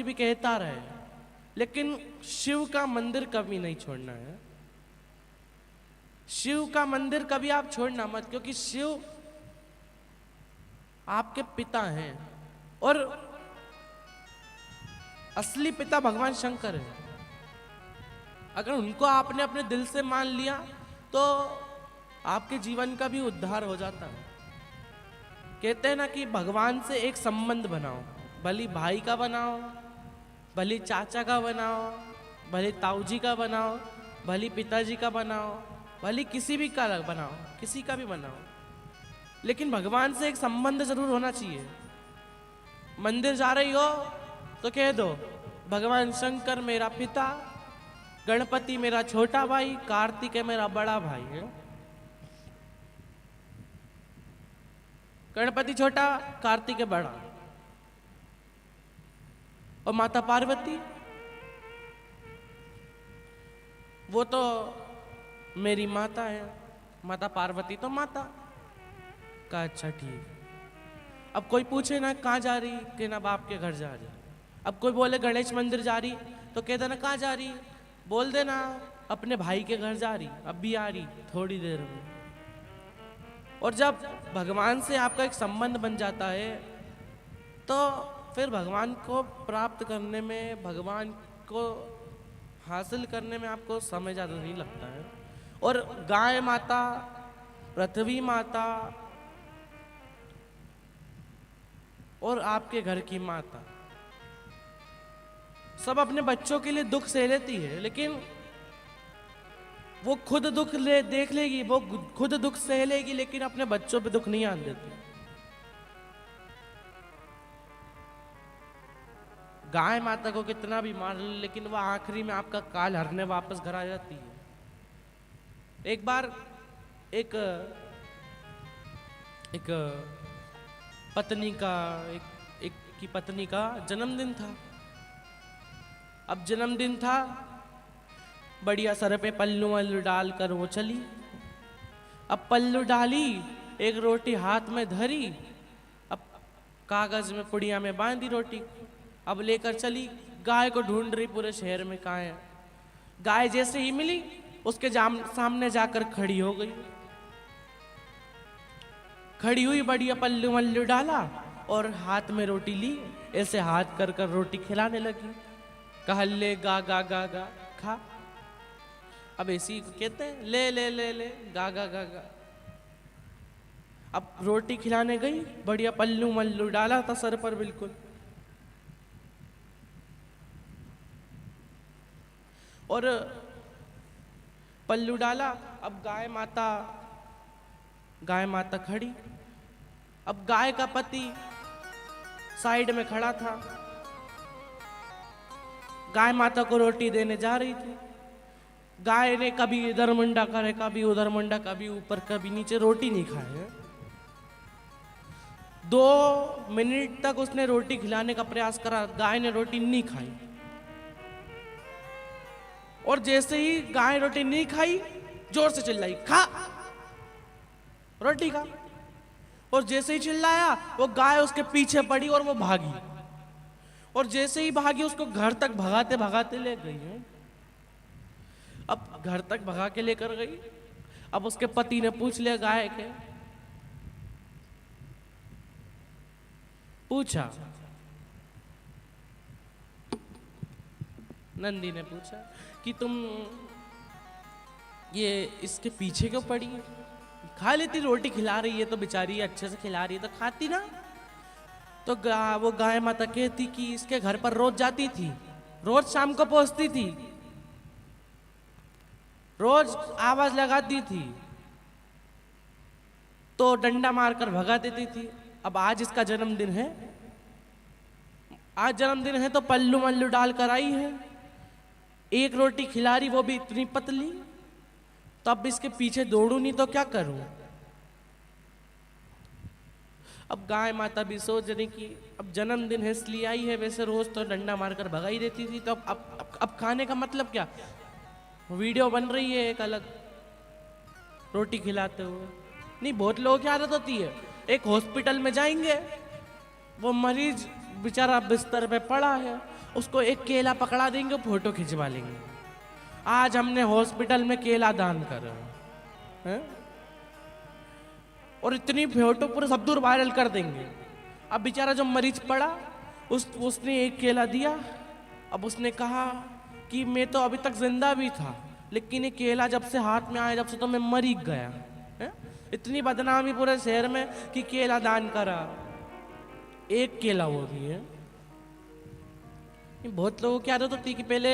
भी कहता रहे, लेकिन शिव का मंदिर कभी नहीं छोड़ना है। शिव का मंदिर कभी आप छोड़ना मत, क्योंकि शिव आपके पिता हैं और असली पिता भगवान शंकर है। अगर उनको आपने अपने दिल से मान लिया तो आपके जीवन का भी उद्धार हो जाता है। कहते हैं ना कि भगवान से एक संबंध बनाओ, भली भाई का बनाओ, भली चाचा का बनाओ, भले ताऊ जी का बनाओ, भली पिताजी का बनाओ, भली किसी भी का बनाओ, किसी का भी बनाओ, लेकिन भगवान से एक संबंध जरूर होना चाहिए। मंदिर जा रही हो तो कह दो भगवान शंकर मेरा पिता, गणपति मेरा छोटा भाई, कार्तिक है मेरा बड़ा भाई है। गणपति छोटा, कार्तिक है बड़ा, और माता पार्वती वो तो मेरी माता है, माता पार्वती तो माता का। अच्छा ठीक। अब कोई पूछे ना कहाँ जा रही, कि ना बाप के घर जा रही। अब कोई बोले गणेश मंदिर जा रही तो कह देना कहाँ जा रही, बोल देना अपने भाई के घर जा रही, अब भी आ रही थोड़ी देर में। और जब भगवान से आपका एक संबंध बन जाता है तो फिर भगवान को प्राप्त करने में, भगवान को हासिल करने में आपको समय ज़्यादा नहीं लगता है। और गाय माता, पृथ्वी माता और आपके घर की माता सब अपने बच्चों के लिए दुख सह लेती है, लेकिन वो खुद दुख देख लेगी, वो खुद दुख सह लेगी, लेकिन अपने बच्चों पे दुख नहीं आने देती। गाय माता को कितना भी मार लो, लेकिन वह आखिरी में आपका काल हरने वापस घर आ जाती है। एक बार एक पत्नी का एक की पत्नी का जन्मदिन था। अब जन्मदिन था, बढ़िया सर पे पल्लू वल्लू डालकर वो चली। अब पल्लू डाली, एक रोटी हाथ में धरी, अब कागज में पुड़िया में बांधी रोटी, अब लेकर चली। गाय को ढूंढ रही पूरे शहर में कहाँ है। गाय जैसे ही मिली उसके सामने जाकर खड़ी हो गई। खड़ी हुई, बढ़िया पल्लू वल्लू डाला और हाथ में रोटी ली, ऐसे हाथ कर कर रोटी खिलाने लगी। कहा ले गा गा गा गा खा। अब ऐसी कहते हैं ले ले ले ले गा गा गा गा। अब रोटी खिलाने गई, बढ़िया पल्लू मल्लू डाला था सर पर बिल्कुल, और पल्लू डाला। अब गाय माता खड़ी। अब गाय का पति साइड में खड़ा था, गाय माता को रोटी देने जा रही थी। गाय ने कभी इधर मुंडा करे, कभी उधर मुंडा, कभी ऊपर कभी नीचे, रोटी नहीं खाए। 2 मिनट तक उसने रोटी खिलाने का प्रयास करा, गाय ने रोटी नहीं खाई। और जैसे ही गाय रोटी नहीं खाई, जोर से चिल्लाई खा रोटी खा। और जैसे ही चिल्लाया वो गाय उसके पीछे पड़ी और वो भागी। और जैसे ही भागी उसको घर तक भगाते भगाते ले गई है। अब घर तक भगा के लेकर गई। अब उसके पति ने पूछ लिया गाय के, पूछा, नंदी ने पूछा कि तुम ये इसके पीछे क्यों पड़ी, खा लेती, रोटी खिला रही है तो बेचारी अच्छे से खिला रही है तो खाती ना। तो वो गाय माता कहती कि इसके घर पर रोज जाती थी, रोज शाम को पहुंचती थी, रोज आवाज लगाती थी तो डंडा मारकर भगा देती थी। अब आज इसका जन्मदिन है, आज जन्मदिन है तो पल्लू मल्लू डाल कर आई है, एक रोटी खिला रही, वो भी इतनी पतली, तो अब इसके पीछे दौड़ू नहीं तो क्या करूं। अब गाय माता भी सोच रही कि अब जन्मदिन है इसलिए आई है, वैसे रोज तो डंडा मारकर भगा ही देती थी, तो अब खाने का मतलब क्या। वीडियो बन रही है एक अलग रोटी खिलाते हुए। नहीं, बहुत लोगों की आदत होती है, एक हॉस्पिटल में जाएंगे, वो मरीज बेचारा बिस्तर पे पड़ा है उसको एक केला पकड़ा देंगे, फोटो खिंचवा लेंगे, आज हमने हॉस्पिटल में केला दान करा है? और इतनी फोटो पूरे सब दूर वायरल कर देंगे। अब बेचारा जो मरीज पड़ा, उसने एक केला दिया। अब उसने कहा कि मैं तो अभी तक जिंदा भी था, लेकिन ये केला जब से हाथ में आया, जब से तो मैं मर ही गया है? इतनी बदनामी पूरे शहर में कि केला दान करा, एक केला वो भी है। बहुत लोगों की आदत होती है कि पहले